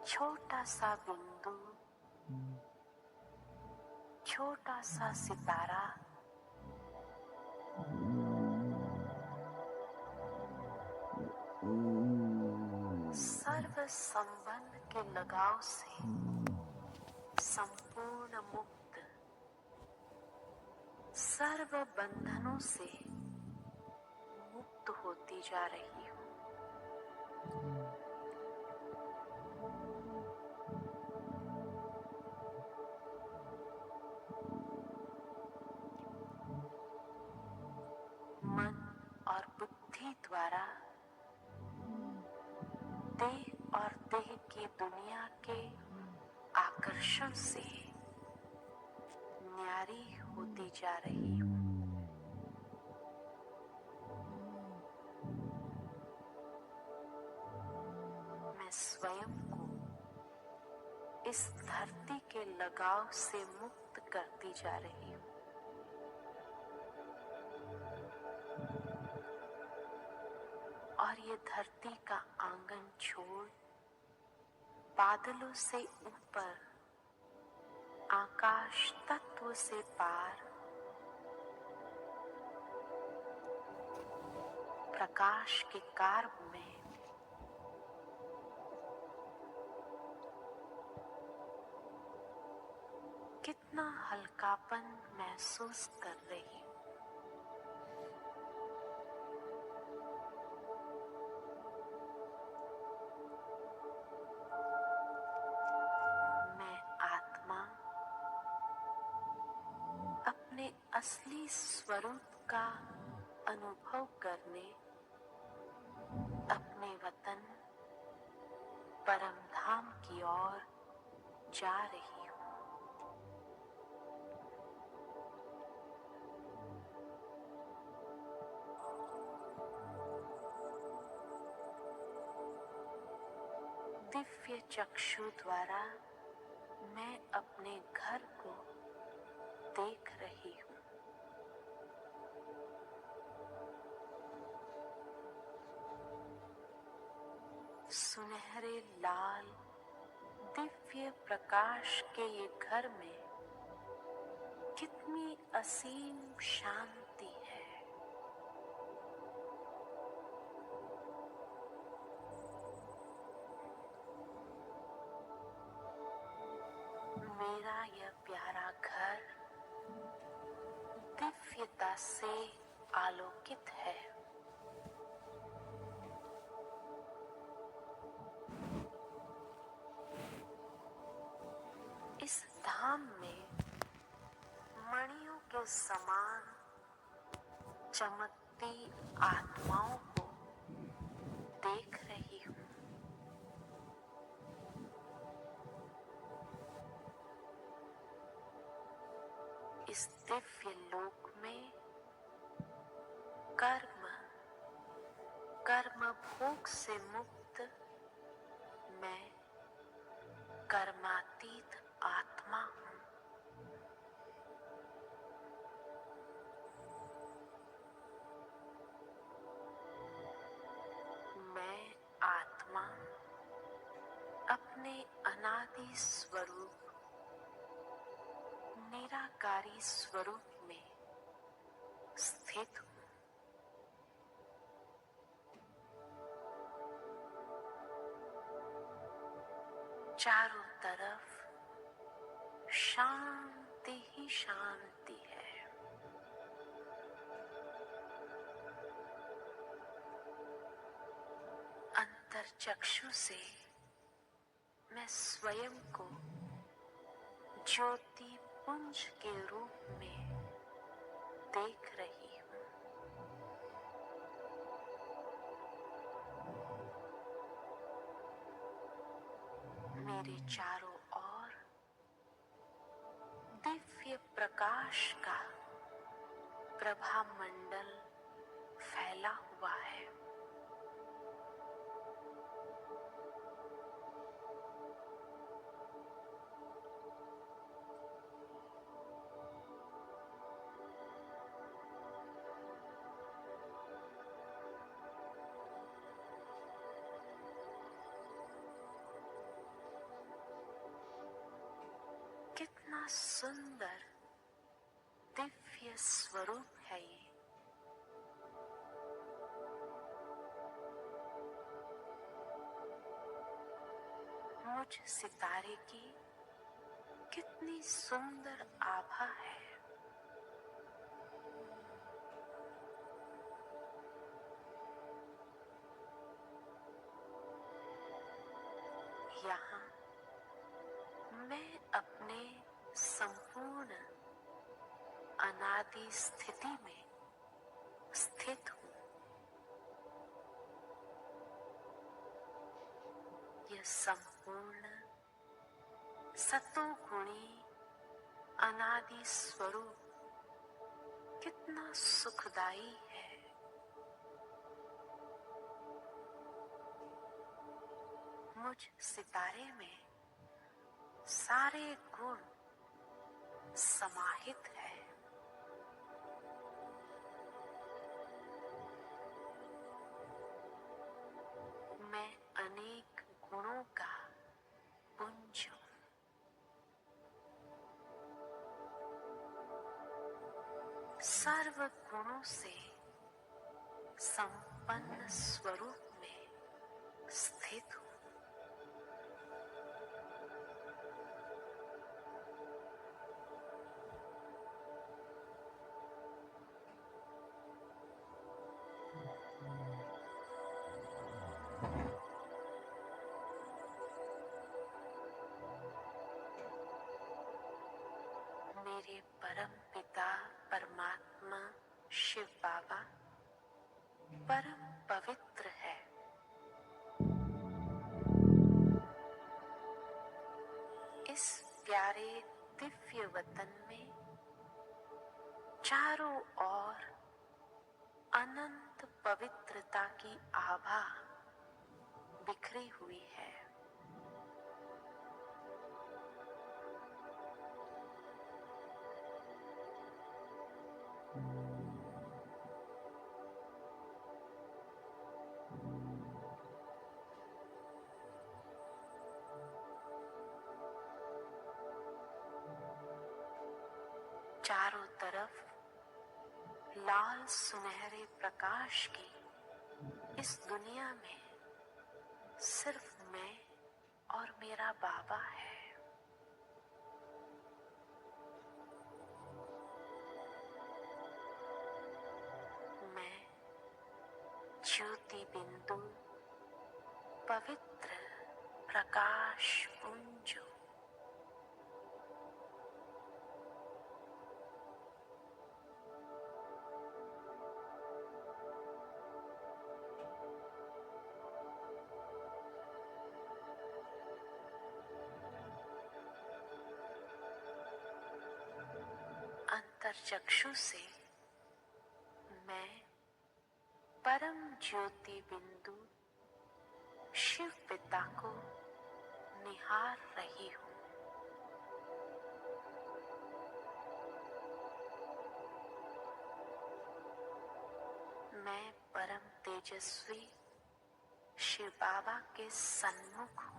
छोटा सा बिंदु, छोटा सा सितारा सर्व संबंध के लगाव से संपूर्ण मुक्त, सर्व बंधनों से मुक्त होती जा रही हूँ। मन और बुद्धि द्वारा देह और देह की दुनिया के आकर्षण से न्यारी होती जा रही हूँ। मैं स्वयं को इस धरती के लगाव से मुक्त करती जा रही हूँ। और ये धरती का आंगन छोड़ बादलों से ऊपर, आकाश तत्व से पार, प्रकाश के कार्य में कितना हल्कापन महसूस कर रही हूँ। मैं आत्मा अपने असली स्वरूप का अनुभव करने अपने वतन परम धाम की ओर जा रही हूँ। दिव्य चक्षु द्वारा मैं अपने घर को देख रही हूँ। सुनहरे लाल दिव्य प्रकाश के ये घर में कितनी असीम शांति है। मेरा यह प्यारा घर दिव्यता से आलोकित है। इस धाम में मणियों के समान चमकती आत्माओं को देख रही हूँ। इस दिव्य लोक में कर्म भोग से मुक्त मैं कर्मातीत आत्मा हूँ। मैं आत्मा अपने अनादि स्वरूप निराकारी स्वरूप में स्थित हूँ। चारों तरफ शांति ही शांति है। अंतर्चक्षु से मैं स्वयं को ज्योति पुंज के रूप में देख रही हूँ। मेरे चारों ओर दिव्य प्रकाश का प्रभा मंडल फैला हुआ है। सुंदर दिव्य स्वरूप है ये। मुझ सितारे की कितनी सुंदर आभा है। यहाँ मैं अपने संपूर्ण अनादि स्थिति में स्थित हूँ। यह संपूर्ण सतोगुणी अनादि स्वरूप कितना सुखदाई है। मुझ सितारे में सारे गुण समाहित है। मैं अनेक गुणों का पुंज हूँ। सर्व गुणों से संपन्न स्वरूप में स्थित हूँ। मेरे परम पिता परमात्मा शिव बाबा परम पवित्र है। इस प्यारे दिव्य वतन में चारों ओर अनंत पवित्रता की आभा बिखरी हुई है। चारों तरफ लाल सुनहरे प्रकाश की इस दुनिया में सिर्फ मैं और मेरा बाबा है। मैं ज्योति बिंदु पवित्र प्रकाश पुंज हूँ। अंतर्चक्षु से मैं परम ज्योति बिंदु शिव पिता को निहार रही हूँ। मैं परम तेजस्वी शिव बाबा के सन्मुख हूँ।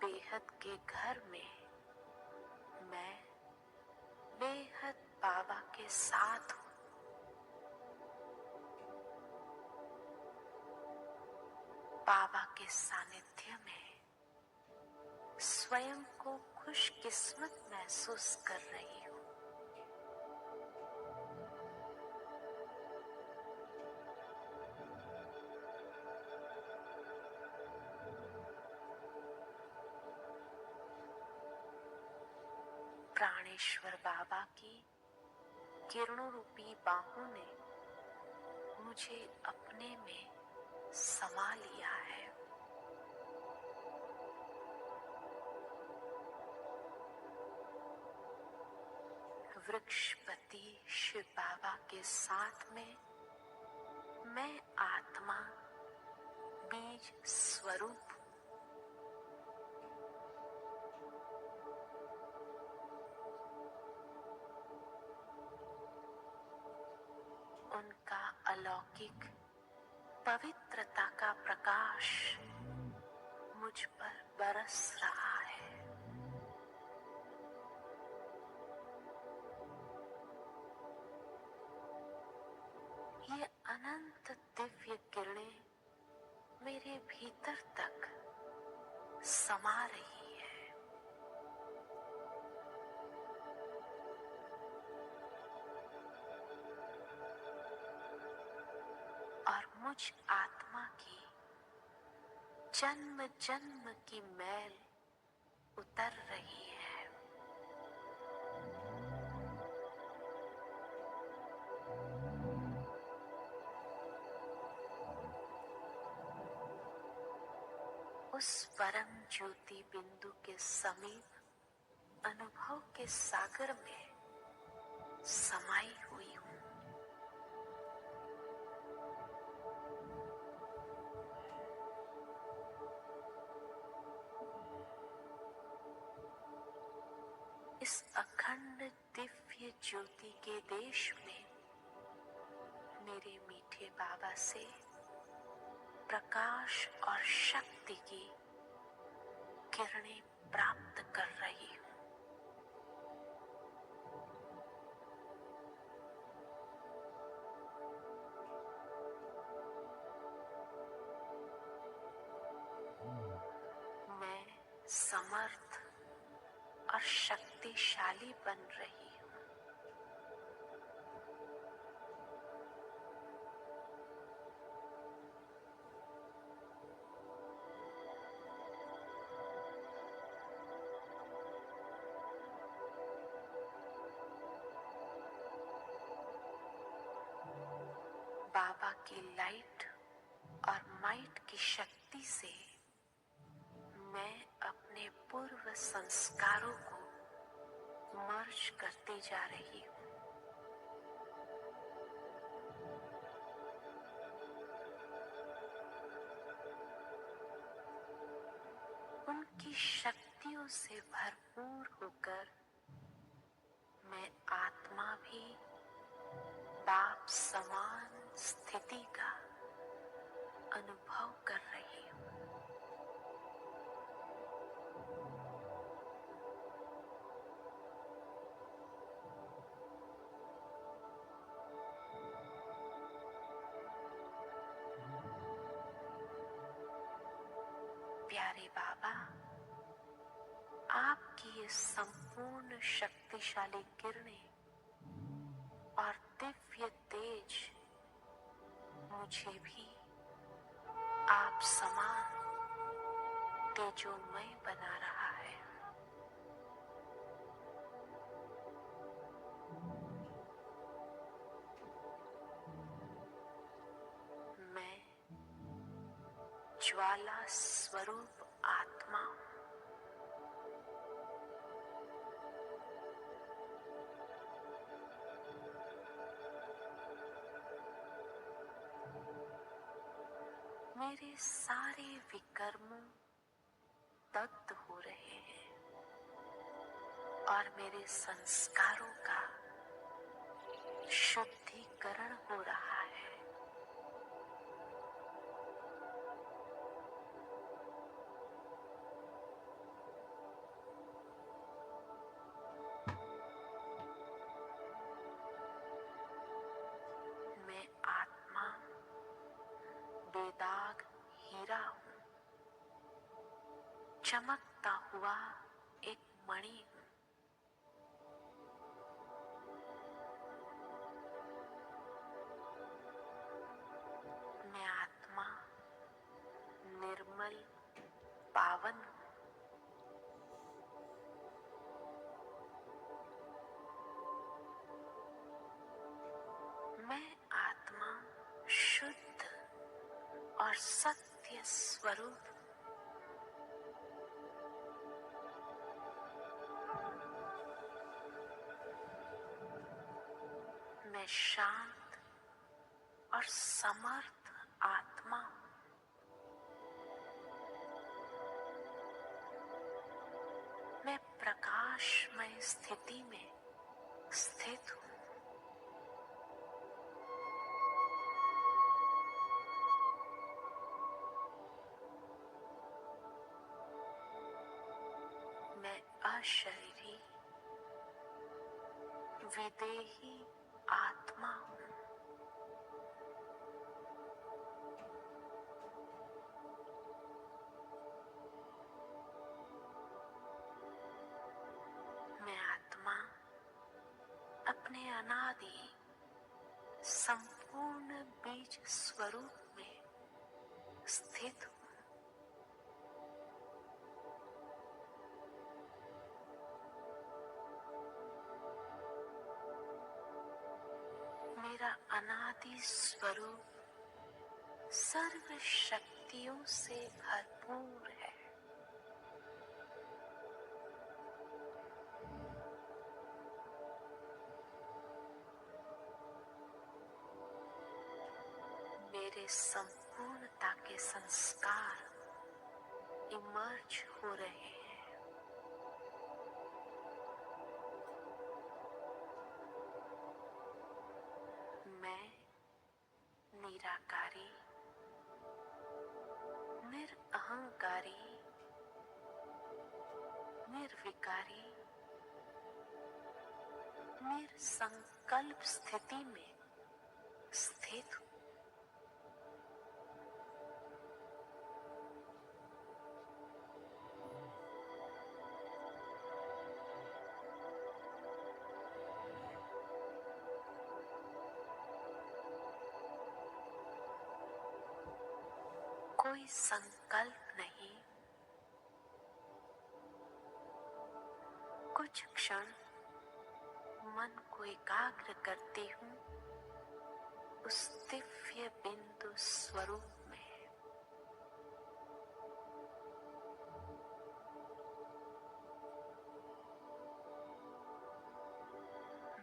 बेहद के घर में मैं बेहद बाबा के साथ हूँ। बाबा के सानिध्य में स्वयं को खुशकिस्मत महसूस कर रही हूँ। प्राणेश्वर बाबा की किरणों रूपी बाहों ने मुझे अपने में समा लिया है। वृक्षपति शिव बाबा के साथ में मैं आत्मा बीज स्वरूप हूँ। उनका अलौकिक पवित्रता का प्रकाश मुझ पर बरस रहा है। ये अनंत दिव्य किरणें मेरे भीतर तक समा रही है। और मुझ आत्मा की जन्म जन्म की मैल उतर रही है। उस परम ज्योति बिंदु के समीप अनुभव के सागर में समाई हुई हूँ। इस अखंड दिव्य ज्योति के देश में मेरे मीठे बाबा से प्रकाश और शक्ति की किरणें प्राप्त कर रही हूँ। मैं समर्थ और शक्तिशाली बन रही हूँ। बाबा की लाइट और माइट की शक्ति से मैं अपने पूर्व संस्कारों को मर्ज करती जा रही हूँ। उनकी शक्तियों से भरपूर होकर मैं आत्मा भी बाप समान स्थिति का अनुभव कर रही हूँ। प्यारे बाबा, आपकी ये संपूर्ण शक्तिशाली किरणें और दिव्य तेज मुझे भी आप समान तेजोमय बना रहा है। मैं ज्वाला स्वरूप आत्मा हूँ। मेरे सारे विकर्म दग्ध हो रहे हैं और मेरे संस्कारों का शुद्धिकरण हो रहा है। मैं आत्मा बेदाग हीरा हूँ, चमकता हुआ एक मणि हूँ। मैं आत्मा निर्मल पावन हूँ। मैं आत्मा शुद्ध और सत्य स्वरूप। मैं शांत और समर्थ आत्मा हूँ। मैं प्रकाशमय स्थिति में स्थित हूँ। शरीरी विदेही आत्मा हूँ। मैं आत्मा अपने अनादि संपूर्ण बीज स्वरूप में स्थित हूँ। मेरा अनादि स्वरूप सर्व शक्तियों से भरपूर है। मेरे संपूर्णता के संस्कार इमर्ज हो रहे हैं। मैं निराकारी, निरअहंकारी, निर्विकारी, निरसंकल्प स्थिति में स्थित हूँ। कोई संकल्प नहीं। कुछ क्षण मन को एकाग्र करती हूँ उस दिव्य बिंदु स्वरूप में।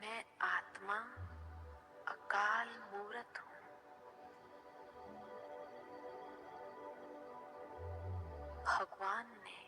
मैं आत्मा अकाल मूर्त हूँ। भगवान ने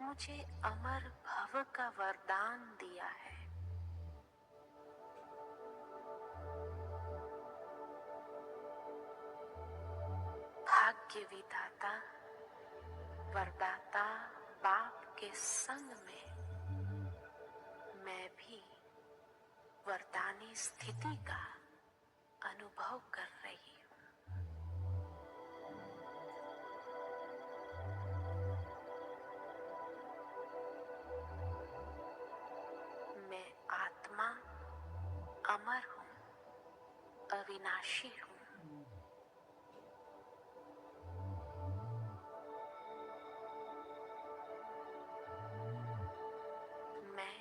मुझे अमर भव का वरदान दिया है। भाग्य विधाता वरदाता बाप के संग में मैं भी वरदानी स्थिति का अनुभव कर रही हूँ। मैं आत्मा अमर हूँ, अविनाशी हूँ। मैं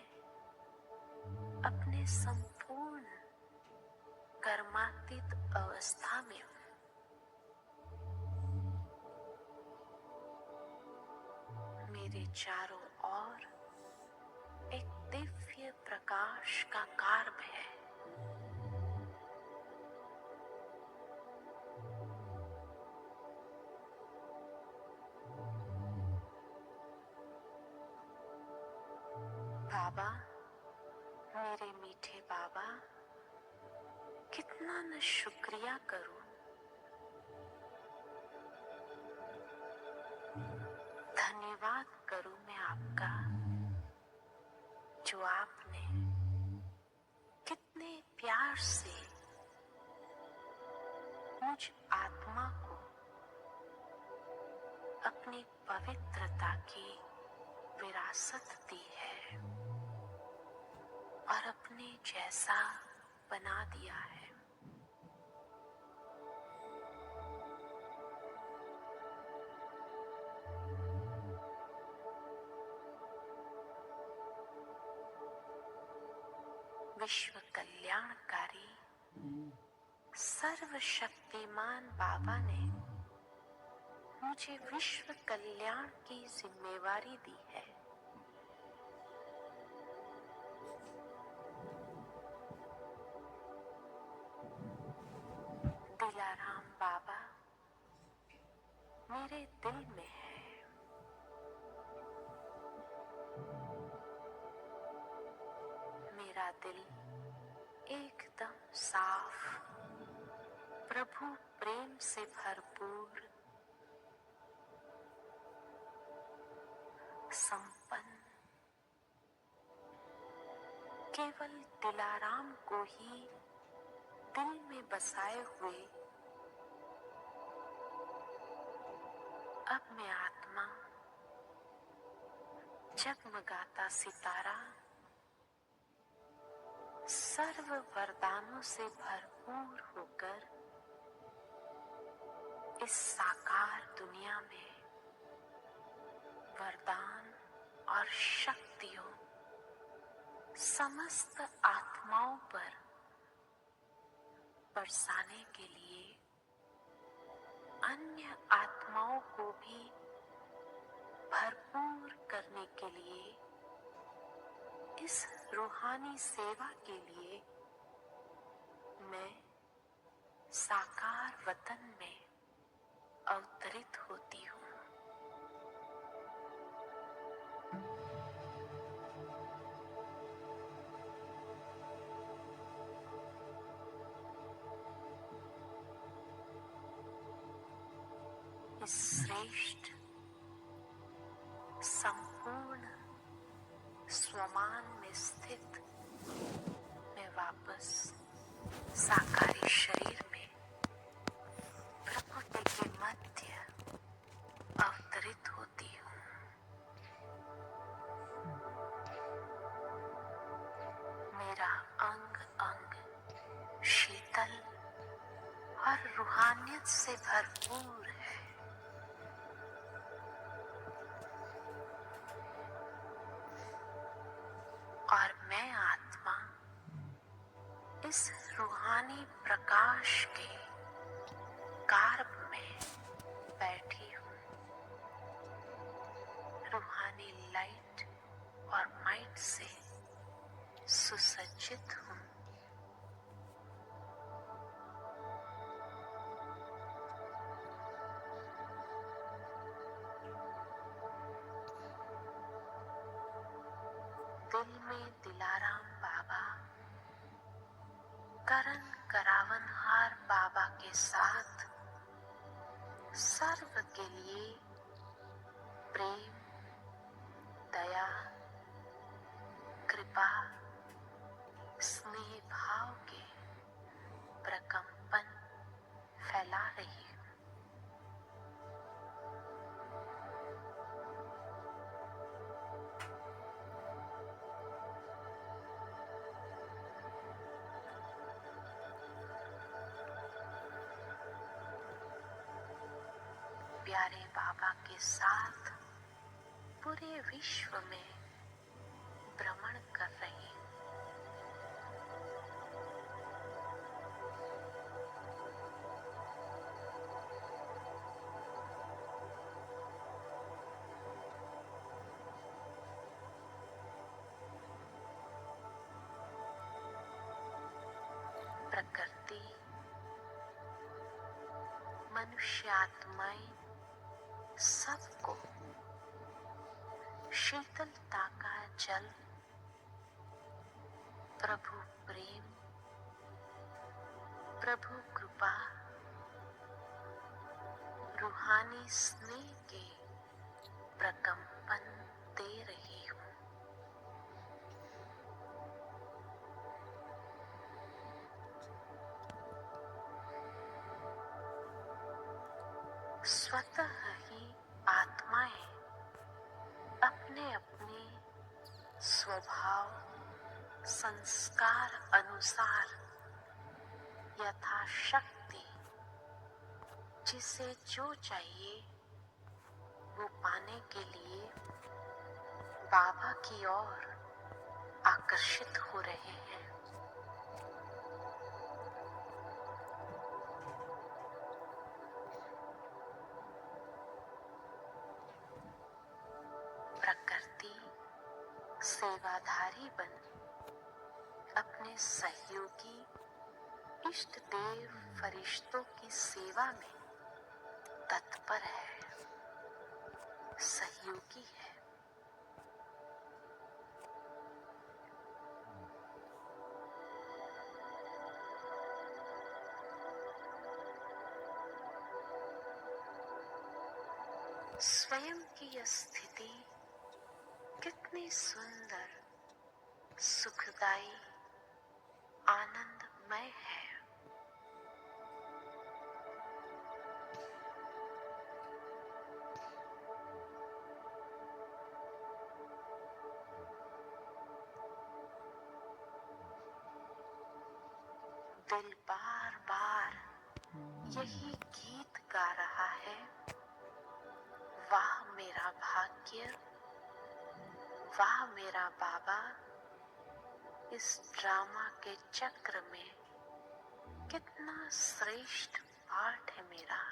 अपने संपूर्ण कर्मातीत अवस्था में हूँ। मेरे चारों ओर एक दिव्य प्रकाश का कार्ब है। बाबा, मेरे मीठे बाबा, कितना न शुक्रिया करूं। धन्यवाद करूं मैं आपका, जो आपने कितने प्यार से मुझ आत्मा को अपनी पवित्रता की विरासत दी है और अपने जैसा बना दिया है। विश्व कल्याणकारी सर्वशक्तिमान बाबा ने मुझे विश्व कल्याण की जिम्मेवारी दी है। दिलाराम बाबा मेरे दिल में है। मेरा दिल एकदम साफ, प्रभु प्रेम से भरपूर, संपन्न, केवल दिलाराम को ही दिल में बसाए हुए अब मैं आत्मा जगमगाता सितारा सर्व वरदानों से भरपूर होकर इस साकार दुनिया में वरदान और शक्तियों समस्त आत्माओं पर बरसाने के लिए अन्य आत्माओं को भी भरपूर करने के लिए इस रूहानी सेवा के लिए मैं साकार वतन में अवतरित होती हूँ। इस श्रेष्ठ संपूर्ण स्वमान में स्थित मैं वापस साकारी शरीर में प्रकृति के मध्य अवतरित होती हूँ। मेरा अंग अंग शीतल और रूहानियत से भरपूर है। और मैं आत्मा इस रूहानी प्रकाश के गार्भ में बैठी हूँ। रूहानी लाइट और माइट से सुसज्जित हूँ। दिल में दिलाराम बाबा, करण करावनहार बाबा के साथ सर्व के लिए प्रेम, दया, कृपा, स्नेह भाव के प्रकंपन फैला रही हूँ। प्यारे बाबा के साथ पूरे विश्व में भ्रमण कर रही हूँ। प्रकृति, मनुष्य आत्माएं सबको शीतलता का जल, प्रभु प्रेम, प्रभु कृपा, रूहानी स्नेह के प्रकंपन दे रही हूँ। स्वतः ही आत्माएं अपने अपने स्वभाव संस्कार अनुसार यथाशक्ति जिसे जो चाहिए वो पाने के लिए बाबा की ओर आकर्षित हो रहे हैं। प्रकृति सेवाधारी बन अपने सहयोगी इष्ट देव फरिश्तों की सेवा में तत्पर है, सहयोगी है। स्वयं की यह स्थिति कितनी सुंदर, सुखदाई आनंदमय है। दिल बार बार यही गीत गा रहा है, वाह मेरा भाग्य, वाह मेरा बाबा, इस ड्रामा के चक्र में कितना श्रेष्ठ पार्ट है मेरा।